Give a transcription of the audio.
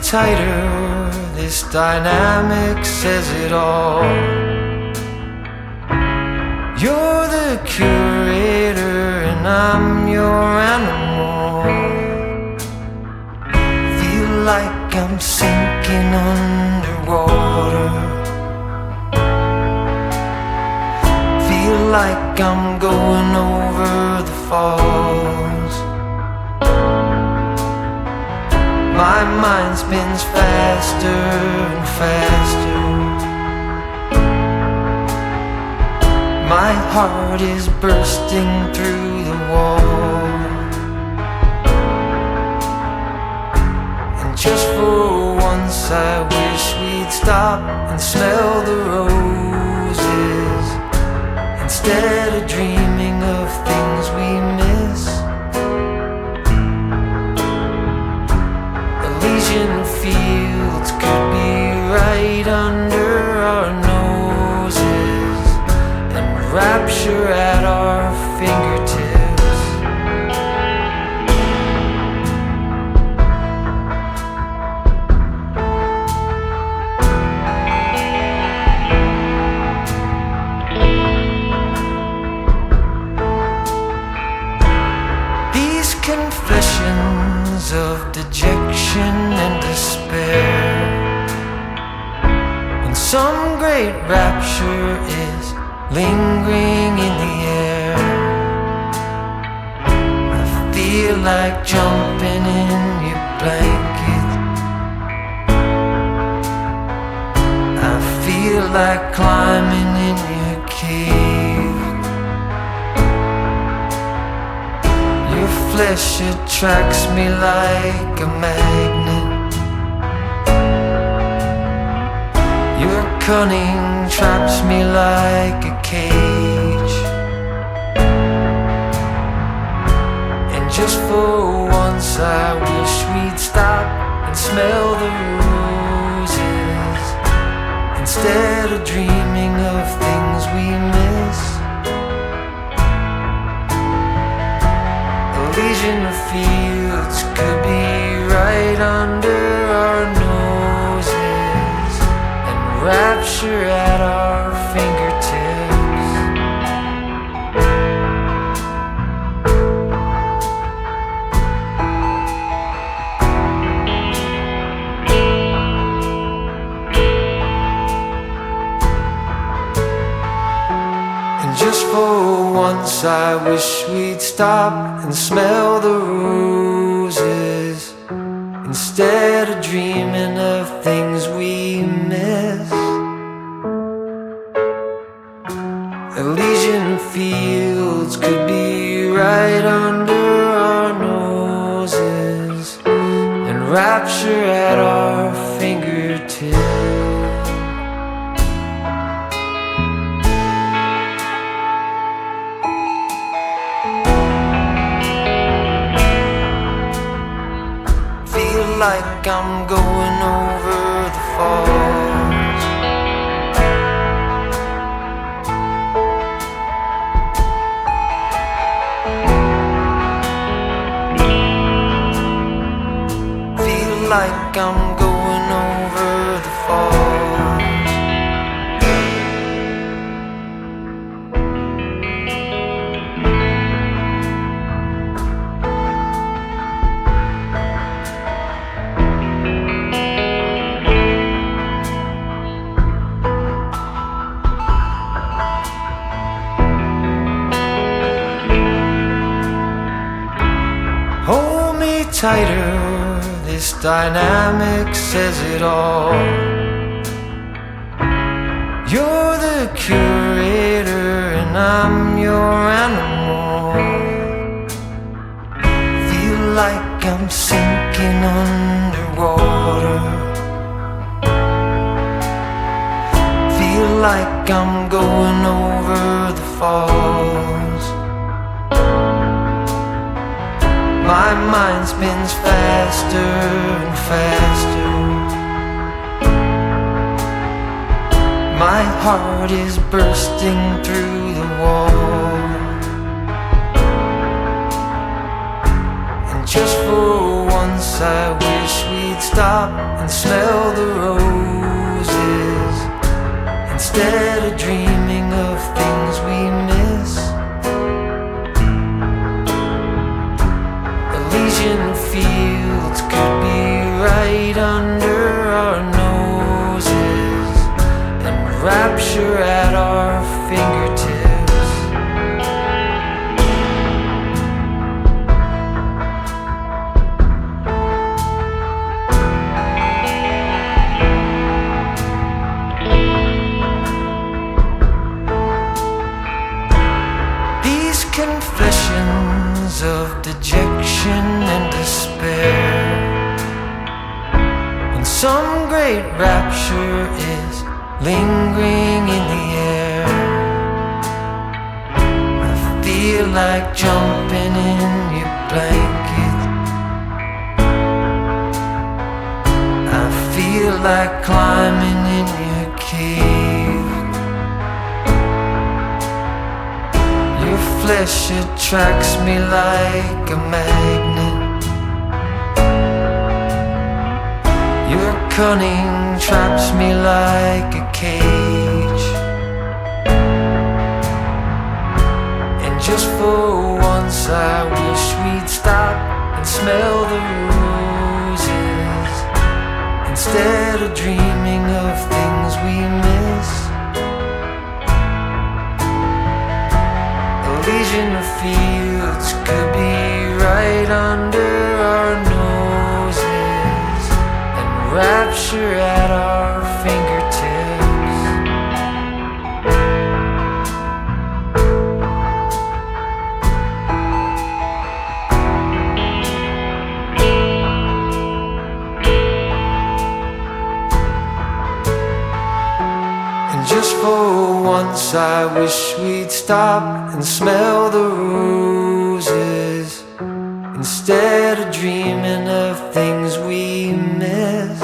tighter, this dynamic says it all. You're the curator and I'm your animal. Feel like I'm sinking underwater. Feel like I'm going over the falls. My mind spins faster and faster. My heart is bursting through the wall. And just for once I wish we'd stop and smell the roses, instead of dreaming of things we miss. Elysian fields could be right under our noses, and rapture at our fingertips. These confessions of dejection and despair, when some great rapture is lingering in the air, I feel like jumping in your blanket. I feel like climbing in your cave. Your flesh attracts me like a magnet. Your cunning traps me like a cage. And just for once I wish we'd stop and smell the roses, instead of dreaming of things we miss. Elysian fields could be right under our noses, and rapture at our fingertips. And just for once I wish we'd stop and smell the roses, instead of dreaming of things we miss. Elysian fields could be right under our noses, and rapture at our fingertips. Like I'm going over the falls. Feel like I'm going over the falls. Tighter, this dynamic says it all. You're the curator and I'm your animal. Feel like I'm sinking underwater. Feel like I'm going over the falls. My mind spins faster and faster. My heart is bursting through the wall. And just for one once I wish we'd stop and smell the roses instead of dreaming of things we miss. Elysian fields could be right under our noses and rapture at our fingertips. Confessions of dejection and despair, when some great rapture is lingering in the air. I feel like jumping in your blanket. I feel like climbing in your cave. Flesh attracts me like a magnet. Your cunning traps me like a cage. And just for once I wish we'd stop and smell the roses instead of dreaming of things we miss. Elysian fields could be right under our noses and rapture at our fingertips. And just for once I wish we'd stop and smell the roses instead of dreaming of things we miss.